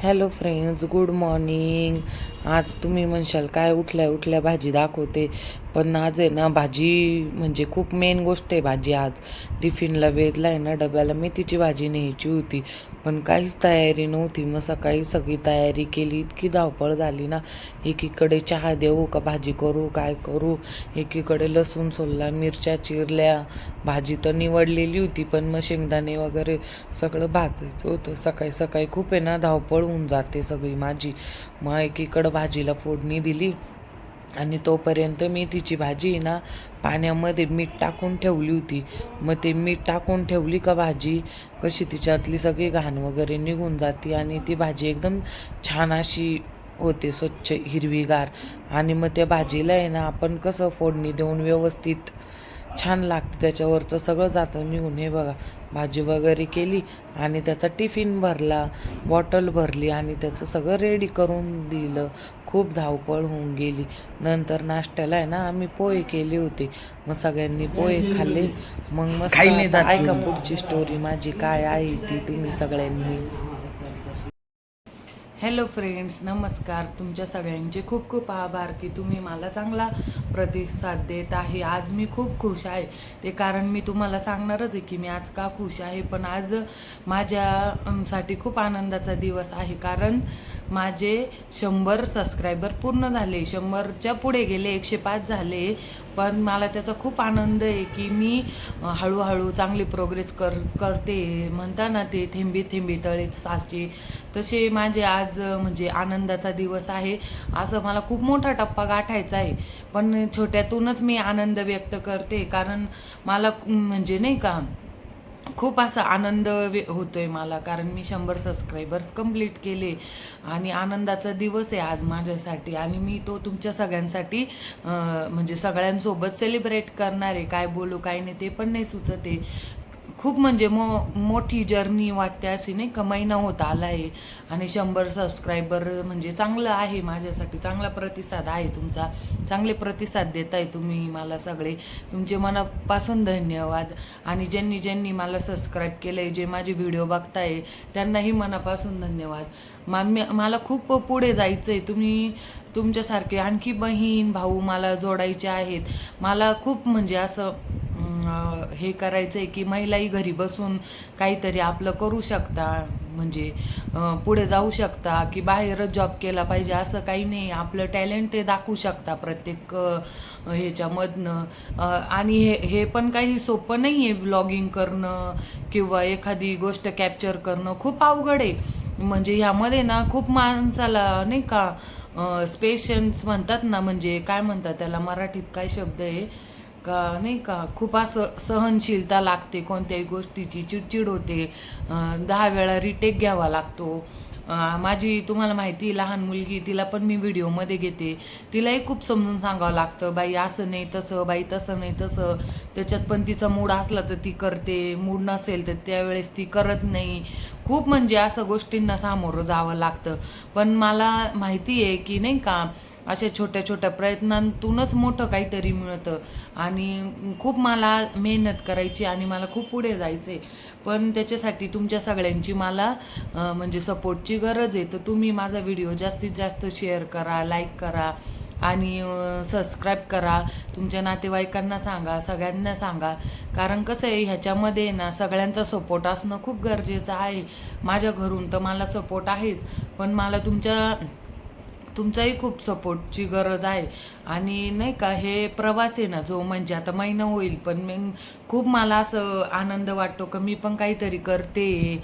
Hello friends, good morning. आज तुम्ही म्हणशाल काय उठल्या उठल्या भाजी दाखवते, पण आज आहे ना भाजी म्हणजे खूप मेन गोष्ट आहे. भाजी आज टिफिनला वेदला आहे ना डब्याला मेथीची भाजी न्यायची होती, पण काहीच तयारी नव्हती. मग सकाळी सगळी तयारी केली, इतकी धावपळ झाली ना. एकीकडे चहा देऊ का भाजी करू काय करू, एकीकडे लसूण सोलला, मिरच्या चिरल्या. भाजी तर निवडलेली होती, पण मग शेंगदाणे वगैरे सगळं भाजायचं होतं. सकाळी सकाळी खूप आहे ना धावपळ होऊन जाते सगळी माझी. मग एकीकडं भाजीला फोडणी दिली आणि तोपर्यंत मेथीची भाजी आहे ना पाण्यामध्ये मीठ टाकून ठेवली होती. मग ते मीठ टाकून ठेवली का भाजी कशी तिच्यातली सगळी घाण वगैरे निघून जाते आणि ती भाजी एकदम छान अशी होते, स्वच्छ हिरवीगार. आणि मग त्या भाजीला आहे ना आपण कसं फोडणी देऊन व्यवस्थित छान लागते, त्याच्यावरचं सगळं जातं निघून. हे बघा, भाजी वगैरे केली आणि त्याचा टिफिन भरला, बॉटल भरली आणि त्याचं सगळं रेडी करून दिलं. खूप धावपळ होऊन गेली. नंतर नाश्त्याला आहे ना आम्ही पोहे केले होते, मग सगळ्यांनी पोहे खाल्ले. मग मस्त आता ऐका पुढची स्टोरी माझी काय आहे ती तुम्ही सगळ्यांनी. हॅलो फ्रेंड्स, नमस्कार. तुमच्या सगळ्यांचे खूप खूप आभार की तुम्ही मला चांगला प्रतिसाद देत आहे. आज मी खूप खुश आहे. ते कारण मी तुम्हाला सांगणारच आहे की मी आज का खुश आहे. पण आज माझ्यासाठी खूप आनंदाचा दिवस आहे, कारण माझे 100 सबस्क्रायबर पूर्ण झाले. 100च्या पुढे गेले, 105 झाले. पण मला त्याचा खूप आनंद आहे की मी हळूहळू चांगली प्रोग्रेस करते. म्हणता ना ते थेंबी थेंबी तळे साचे, तसे माझे आज म्हणजे आनंदाचा दिवस आहे. असं मला खूप मोठा टप्पा गाठायचा आहे, पण छोट्यातूनच मी आनंद व्यक्त करते. कारण मला म्हणजे नाही का खूप असा आनंद होतोय मला, कारण मी 100 सबस्क्रायबर्स कंप्लीट केले आणि आनंदाचा दिवस आहे आज माझ्यासाठी. आणि मी तो तुमच्या सगळ्यांसाठी म्हणजे सगळ्यांसोबत सेलिब्रेट करणार आहे. काय बोलू काय नाही ते पण नाही सुचत आहे. खूप म्हणजे मोठी जर्नी वाटते अशी, नाही का. महिना होत आला आहे आणि 100 सबस्क्रायबर म्हणजे चांगलं आहे माझ्यासाठी. चांगला प्रतिसाद आहे तुमचा, चांगले प्रतिसाद देताय तुम्ही मला सगळे. तुमचे मनापासून धन्यवाद. आणि ज्यांनी ज्यांनी मला सबस्क्राईब केलं आहे, जे माझे व्हिडिओ बघताय, त्यांनाही मनापासून धन्यवाद. मला खूप पुढे जायचं आहे. तुम्ही तुमच्यासारखे आणखी बहीण भाऊ मला जोडायचे आहेत. मला खूप म्हणजे असं हे करायचं आहे की महिलाही घरी बसून काहीतरी आपलं करू शकता, म्हणजे पुढे जाऊ शकता, की बाहेरच जॉब केला पाहिजे असं काही नाही. आपलं टॅलेंट ते दाखवू शकता प्रत्येक ह्याच्यामधनं. आणि हे पण काही सोपं नाही आहे. व्लॉगिंग करणं किंवा एखादी गोष्ट कॅप्चर करणं खूप अवघड आहे. म्हणजे ह्यामध्ये ना खूप माणसाला नाही का पेशन्स म्हणतात ना, म्हणजे काय म्हणतात त्याला मराठीत, काय शब्द आहे का नाही का, खूप असं सहनशीलता लागते. कोणत्याही गोष्टीची चिडचिड होते, 10 वेळा रिटेक घ्यावा लागतो. माझी तुम्हाला माहिती लहान मुलगी, तिला पण मी व्हिडिओमध्ये घेते, तिलाही खूप समजून सांगावं लागतं, बाई असं नाही तसं, बाई तसं नाही तसं. त्याच्यात पण तिचा मूड असला तर ती करते, मूड नसेल तर त्यावेळेस ती करत नाही. खूप म्हणजे असं गोष्टींना सामोरं जावं लागतं. पण मला माहिती आहे की नाही का अशा छोट्या छोट्या प्रयत्नांतूनच मोठं काहीतरी मिळतं. आणि खूप मला मेहनत करायची आणि मला खूप पुढे जायचं आहे. पण त्याच्यासाठी तुमच्या सगळ्यांची मला म्हणजे सपोर्टची गरज आहे. तर तुम्ही माझा व्हिडिओ जास्तीत जास्त शेअर करा, लाईक करा आणि सबस्क्राईब करा. तुमच्या नातेवाईकांना सांगा, सगळ्यांना सांगा. कारण कसं आहे, ह्याच्यामध्ये ना सगळ्यांचा सपोर्ट असणं खूप गरजेचं आहे. माझ्या घरून तर मला सपोर्ट आहेच, पण मला तुमचाही खूप सपोर्टची गरज आहे. आणि नाही का हे प्रवास आहे ना जो, म्हणजे आता महिना होईल, पण मग खूप मला असं आनंद वाटतो की मी पण काहीतरी करते.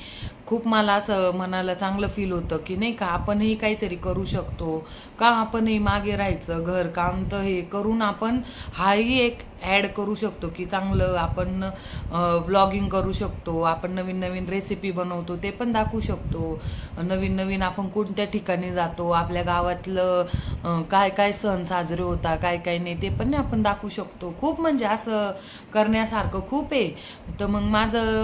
खूप मला असं मनाला चांगलं फील होतं की नाही का आपणही काहीतरी करू शकतो. का आपणही मागे राहायचं, घर काम तर हे करून आपण हाही एक ॲड करू शकतो की चांगलं आपण व्लॉगिंग करू शकतो. आपण नवीन नवीन रेसिपी बनवतो ते पण दाखवू शकतो. नवीन नवीन आपण कोणत्या ठिकाणी जातो, आपल्या गावातलं काय काय सण साजरे होतात, काय काय नाही ते पण आपण दाखवू शकतो. खूप म्हणजे असं करण्यासारखं खूप आहे. तर मग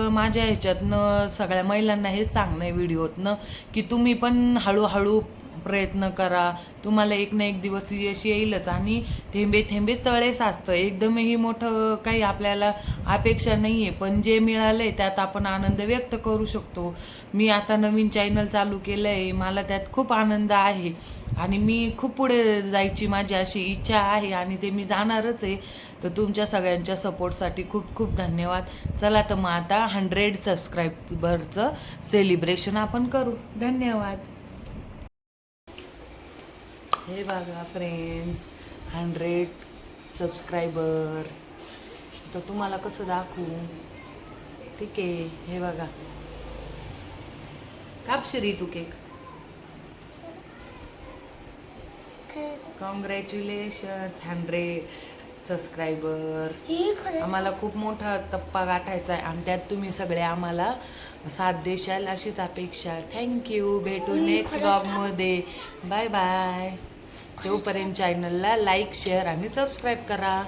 माझ्या ह्याच्यातनं सगळ्या महिलांना हेच सांगणं आहे व्हिडिओतनं की तुम्ही पण हळूहळू प्रयत्न करा, तुम्हाला एक ना एक दिवस यश येईलच. आणि थेंबे थेंबेच तळे साचतं. एकदमही मोठं काही आपल्याला अपेक्षा नाही आहे, पण जे मिळालं आहे त्यात आपण आनंद व्यक्त करू शकतो. मी आता नवीन चॅनल चालू केलं आहे, मला त्यात खूप आनंद आहे आणि मी खूप पुढे जायची माझी अशी इच्छा आहे आणि ते मी जाणारच आहे. तर तुमच्या सगळ्यांच्या सपोर्टसाठी खूप खूप धन्यवाद. चला तर मग आता 100 सबस्क्रायबरचं सेलिब्रेशन आपण करू. धन्यवाद. हे बघा फ्रेंड्स, 100 सबस्क्रायबर्स. तर तुम्हाला कसं दाखवू? ठीक आहे, हे बघा. कापशिरी तू केक. Congratulations 100 subscribers. आम्हाला खूप मोठा टप्पा गाठायचा आहे आणि त्यात तुम्ही सगळे आम्हाला साथ देशाल अशीच अपेक्षा. थँक्यू. भेटू नेक्स्ट ब्लॉगमध्ये. Bye bye. तोपर्यंत चॅनलला लाईक, शेअर आणि सबस्क्राईब करा.